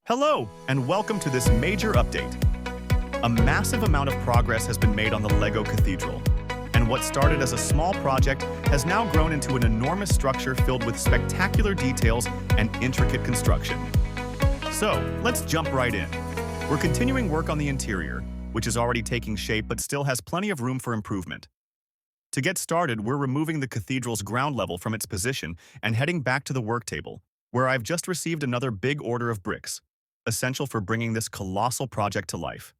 Hello, and welcome to this major update. A massive amount of progress has been made on the LEGO Cathedral, and what started as a small project has now grown into an enormous structure filled with spectacular details and intricate construction. So, let's jump right in. We're continuing work on the interior, which is already taking shape but still has plenty of room for improvement. To get started, we're removing the cathedral's ground level from its position and heading back to the work table, where I've just received another big order of bricks, essential for bringing this colossal project to life.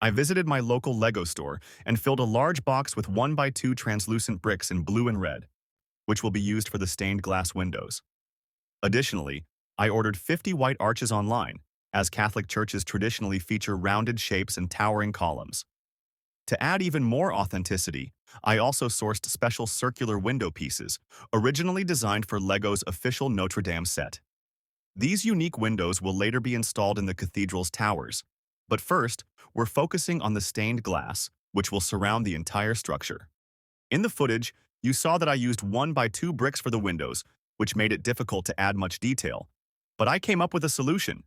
I visited my local LEGO store and filled a large box with 1x2 translucent bricks in blue and red, which will be used for the stained glass windows. Additionally, I ordered 50 white arches online, as Catholic churches traditionally feature rounded shapes and towering columns. To add even more authenticity, I also sourced special circular window pieces, originally designed for LEGO's official Notre Dame set. These unique windows will later be installed in the cathedral's towers, but first, we're focusing on the stained glass, which will surround the entire structure. In the footage, you saw that I used 1x2 bricks for the windows, which made it difficult to add much detail, but I came up with a solution.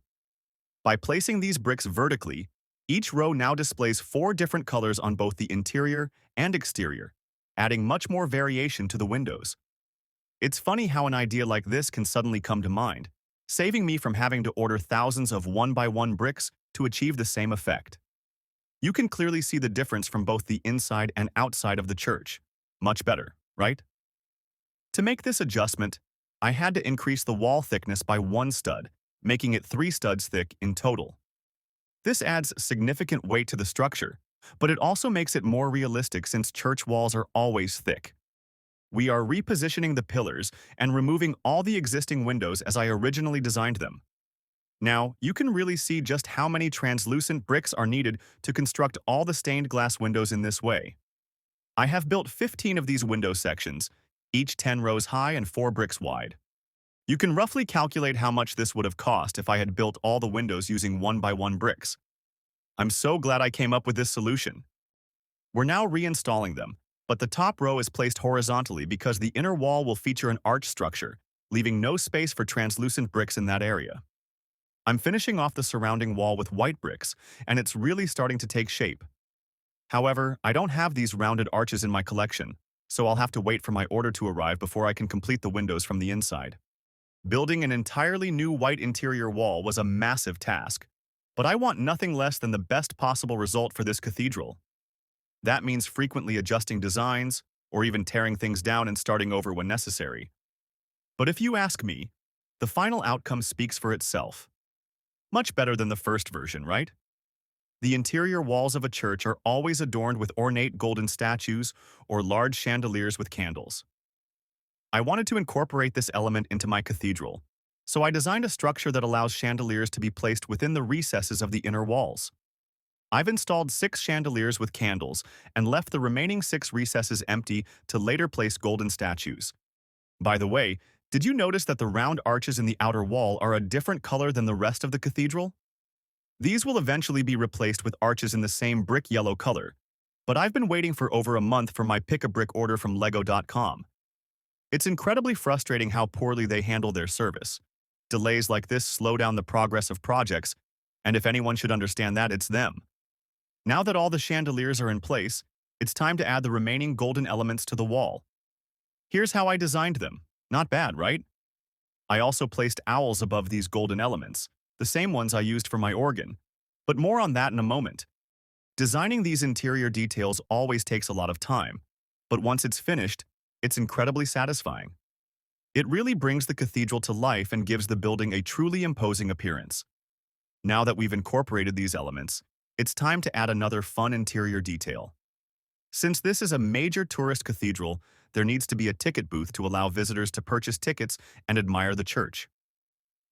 By placing these bricks vertically, each row now displays 4 different colors on both the interior and exterior, adding much more variation to the windows. It's funny how an idea like this can suddenly come to mind, saving me from having to order thousands of 1x1 bricks to achieve the same effect. You can clearly see the difference from both the inside and outside of the church. Much better, right? To make this adjustment, I had to increase the wall thickness by 1 stud, making it 3 studs thick in total. This adds significant weight to the structure, but it also makes it more realistic since church walls are always thick. We are repositioning the pillars and removing all the existing windows as I originally designed them. Now, you can really see just how many translucent bricks are needed to construct all the stained glass windows in this way. I have built 15 of these window sections, each 10 rows high and 4 bricks wide. You can roughly calculate how much this would have cost if I had built all the windows using 1x1 bricks. I'm so glad I came up with this solution. We're now reinstalling them, but the top row is placed horizontally because the inner wall will feature an arch structure, leaving no space for translucent bricks in that area. I'm finishing off the surrounding wall with white bricks, and it's really starting to take shape. However, I don't have these rounded arches in my collection, so I'll have to wait for my order to arrive before I can complete the windows from the inside. Building an entirely new white interior wall was a massive task, but I want nothing less than the best possible result for this cathedral. That means frequently adjusting designs, or even tearing things down and starting over when necessary. But if you ask me, the final outcome speaks for itself. Much better than the first version, right? The interior walls of a church are always adorned with ornate golden statues or large chandeliers with candles. I wanted to incorporate this element into my cathedral, so I designed a structure that allows chandeliers to be placed within the recesses of the inner walls. I've installed 6 chandeliers with candles and left the remaining 6 recesses empty to later place golden statues. By the way, did you notice that the round arches in the outer wall are a different color than the rest of the cathedral? These will eventually be replaced with arches in the same brick yellow color, but I've been waiting for over a month for my pick-a-brick order from Lego.com. It's incredibly frustrating how poorly they handle their service. Delays like this slow down the progress of projects, and if anyone should understand that, it's them. Now that all the chandeliers are in place, it's time to add the remaining golden elements to the wall. Here's how I designed them. Not bad, right? I also placed owls above these golden elements, the same ones I used for my organ, but more on that in a moment. Designing these interior details always takes a lot of time, but once it's finished, it's incredibly satisfying. It really brings the cathedral to life and gives the building a truly imposing appearance. Now that we've incorporated these elements, it's time to add another fun interior detail. Since this is a major tourist cathedral, there needs to be a ticket booth to allow visitors to purchase tickets and admire the church.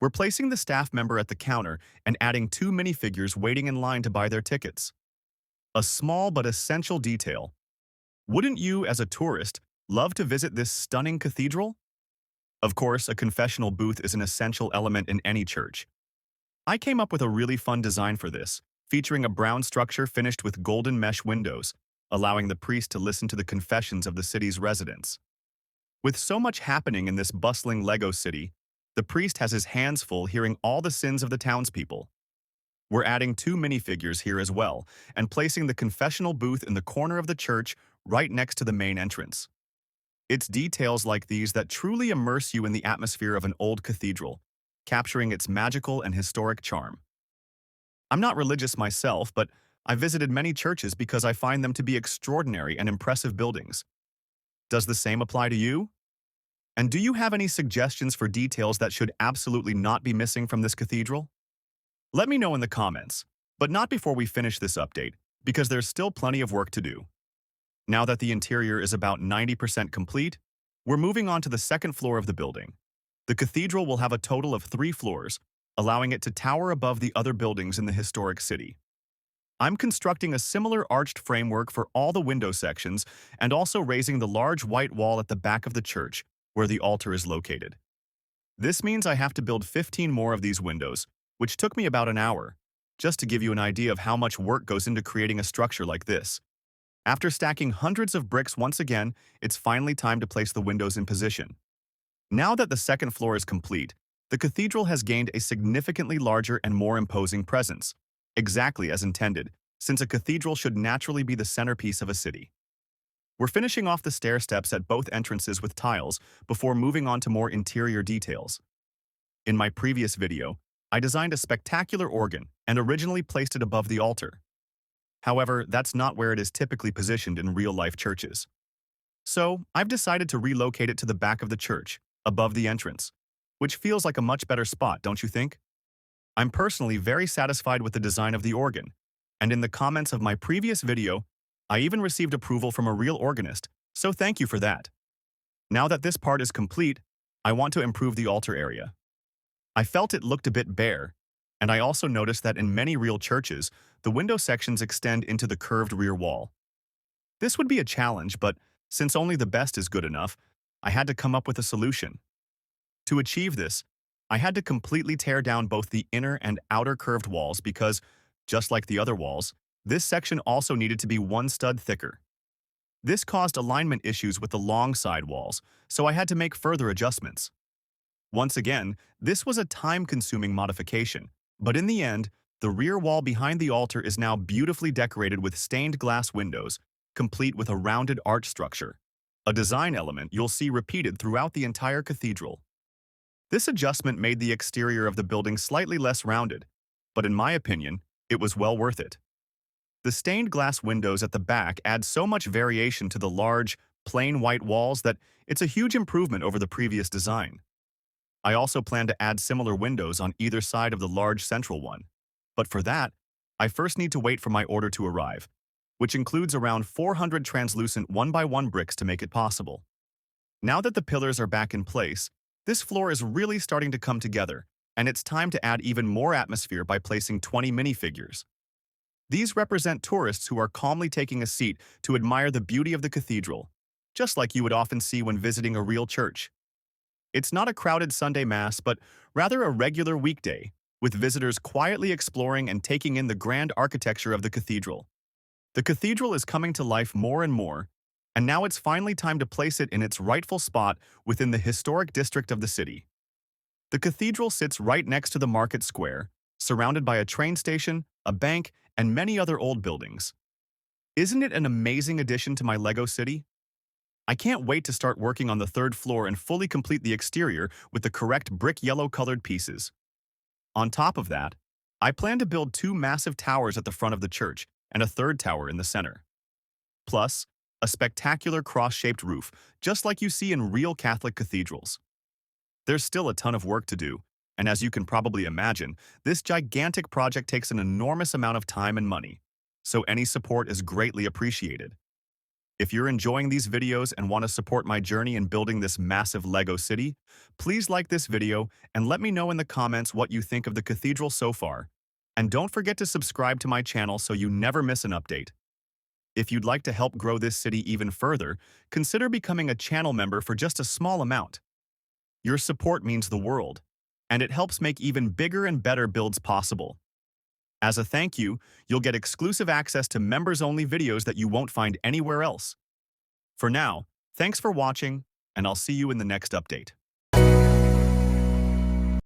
We're placing the staff member at the counter and adding 2 minifigures waiting in line to buy their tickets. A small but essential detail. Wouldn't you, as a tourist, love to visit this stunning cathedral? Of course, a confessional booth is an essential element in any church. I came up with a really fun design for this, featuring a brown structure finished with golden mesh windows, allowing the priest to listen to the confessions of the city's residents. With so much happening in this bustling LEGO city, the priest has his hands full hearing all the sins of the townspeople. We're adding 2 minifigures here as well, and placing the confessional booth in the corner of the church right next to the main entrance. It's details like these that truly immerse you in the atmosphere of an old cathedral, capturing its magical and historic charm. I'm not religious myself, but I visited many churches because I find them to be extraordinary and impressive buildings. Does the same apply to you? And do you have any suggestions for details that should absolutely not be missing from this cathedral? Let me know in the comments, but not before we finish this update, because there's still plenty of work to do. Now that the interior is about 90% complete, we're moving on to the second floor of the building. The cathedral will have a total of 3 floors, allowing it to tower above the other buildings in the historic city. I'm constructing a similar arched framework for all the window sections and also raising the large white wall at the back of the church, where the altar is located. This means I have to build 15 more of these windows, which took me about an hour, just to give you an idea of how much work goes into creating a structure like this. After stacking hundreds of bricks once again, it's finally time to place the windows in position. Now that the second floor is complete, the cathedral has gained a significantly larger and more imposing presence, exactly as intended, since a cathedral should naturally be the centerpiece of a city. We're finishing off the stair steps at both entrances with tiles before moving on to more interior details. In my previous video, I designed a spectacular organ and originally placed it above the altar. However, that's not where it is typically positioned in real-life churches. So, I've decided to relocate it to the back of the church, above the entrance, which feels like a much better spot, don't you think? I'm personally very satisfied with the design of the organ, and in the comments of my previous video, I even received approval from a real organist, so thank you for that. Now that this part is complete, I want to improve the altar area. I felt it looked a bit bare, and I also noticed that in many real churches, the window sections extend into the curved rear wall. This would be a challenge, but since only the best is good enough, I had to come up with a solution. To achieve this, I had to completely tear down both the inner and outer curved walls because, just like the other walls, this section also needed to be 1 stud thicker. This caused alignment issues with the long side walls, so I had to make further adjustments. Once again, this was a time-consuming modification, but in the end, the rear wall behind the altar is now beautifully decorated with stained glass windows, complete with a rounded arch structure, a design element you'll see repeated throughout the entire cathedral. This adjustment made the exterior of the building slightly less rounded, but in my opinion, it was well worth it. The stained glass windows at the back add so much variation to the large, plain white walls that it's a huge improvement over the previous design. I also plan to add similar windows on either side of the large central one. But for that, I first need to wait for my order to arrive, which includes around 400 translucent 1x1 bricks to make it possible. Now that the pillars are back in place, this floor is really starting to come together, and it's time to add even more atmosphere by placing 20 minifigures. These represent tourists who are calmly taking a seat to admire the beauty of the cathedral, just like you would often see when visiting a real church. It's not a crowded Sunday Mass, but rather a regular weekday, with visitors quietly exploring and taking in the grand architecture of the cathedral. The cathedral is coming to life more and more, and now it's finally time to place it in its rightful spot within the historic district of the city. The cathedral sits right next to the market square, surrounded by a train station, a bank, and many other old buildings. Isn't it an amazing addition to my Lego city? I can't wait to start working on the 3rd floor and fully complete the exterior with the correct brick yellow-colored pieces. On top of that, I plan to build 2 massive towers at the front of the church and a 3rd tower in the center. Plus, a spectacular cross-shaped roof, just like you see in real Catholic cathedrals. There's still a ton of work to do, and as you can probably imagine, this gigantic project takes an enormous amount of time and money, so any support is greatly appreciated. If you're enjoying these videos and want to support my journey in building this massive Lego city, please like this video and let me know in the comments what you think of the cathedral so far. And don't forget to subscribe to my channel so you never miss an update. If you'd like to help grow this city even further, consider becoming a channel member for just a small amount. Your support means the world, and it helps make even bigger and better builds possible. As a thank you, you'll get exclusive access to members-only videos that you won't find anywhere else. For now, thanks for watching, and I'll see you in the next update.